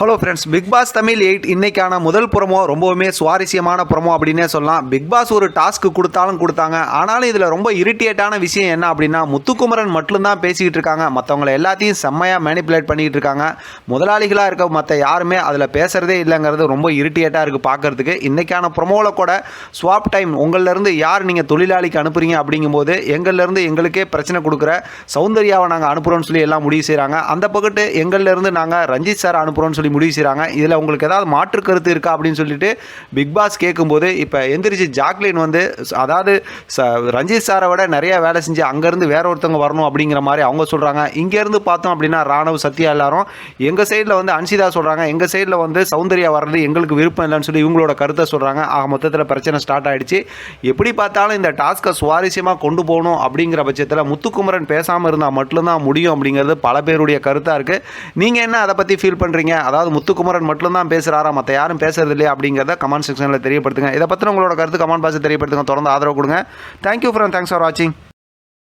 Hello friends, Bigg Boss Tamil 8 இன்னைக்கான முதல் promo ரொம்பவுமே சுவாரஸ்யமான ப்ரோமோ அப்படின்னே சொல்லலாம். பிக் பாஸ் ஒரு டாஸ்க்கு கொடுத்தாங்க. ஆனாலும் இதில் ரொம்ப இரிட்டேட்டான விஷயம் என்ன அப்படின்னா, முத்துக்குமரன் மட்டும்தான் பேசிக்கிட்டு இருக்காங்க. மற்றவங்களை எல்லாத்தையும் செம்மையாக மேனிப்புலேட் பண்ணிக்கிட்டு இருக்காங்க. முதலாளிகளாக இருக்க மற்ற யாருமே அதில் பேசுகிறதே இல்லைங்கிறது ரொம்ப இரிட்டேட்டாக இருக்குது பார்க்குறதுக்கு. இன்றைக்கான ப்ரோமோவில் கூட ஸ்வாப் டைம், உங்களிலேருந்து யார் நீங்கள் தொழிலாளிக்கு அனுப்புறீங்க அப்படிங்கும்போது எங்கள்லேருந்து எங்களுக்கே பிரச்சனை கொடுக்குற சௌந்தர்யாவை நாங்கள் அனுப்புகிறோன்னு சொல்லி எல்லாம் முடிவு செய்கிறாங்க. அந்த பக்கத்து எங்கள்லேருந்து நாங்கள் ரஞ்சித் சார் அனுப்புகிறோன்னு சொல்லி முடிவு செய்கிறாங்க. இதில் உங்களுக்கு ஏதாவது மாற்று கருத்து இருக்கா அப்படின்னு சொல்லிட்டு பிக் பாஸ் கேட்கும்போது, இப்போ எந்திரிச்சு ஜாக்லின் வந்து, அதாவது ரஞ்சித் சாரை விட நிறைய வேலை செஞ்சு அங்கேருந்து வேற ஒருத்தவங்க வரணும் அப்படிங்கிற மாதிரி அவங்க சொல்கிறாங்க. இங்கேருந்து பார்த்தோம் அப்படின்னா ராணவ், சத்யா எல்லாரும் எங்கள் சைடில் வந்து அன்சிதா சொல்கிறாங்க, எங்கள் சைடில் வந்து சௌந்தர்யா வர்றது எங்களுக்கு விருப்பம் இல்லைன்னு சொல்லி இவங்களோட கருத்தை சொல்கிறாங்க. ஆக மொத்தத்தில் பிரச்சனை ஸ்டார்ட் ஆகிடுச்சு. எப்படி பார்த்தாலும் இந்த டாஸ்க்கை சுவாரஸ்யமாக கொண்டு போகணும் அப்படிங்கிற பட்சத்தில் முத்துக்குமரன் பேசாமல் இருந்தால் மட்டும்தான் முடியும் அப்படிங்கிறது பல பேருடைய கருத்தாக இருக்குது. நீங்கள் என்ன அதை பற்றி ஃபீல் பண்ணுறீங்க? அதாவது முத்துக்குமரன் மட்டும்தான் பேசுகிறாரா, மற்ற யாரும் பேசுறது இல்லையா அப்படிங்கிறத கமெண்ட் செக்ஷனில் தெரியப்படுத்துங்க. இதை பற்றி உங்களோட கருத்து கமெண்ட் பாக்ஸில் தெரியப்படுத்துங்க. தொடர்ந்து ஆதரவு கொடுங்க. தேங்க்யூ ஃப்ரெண்ட், தேங்க்ஸ் ஃபார் வாட்சிங்.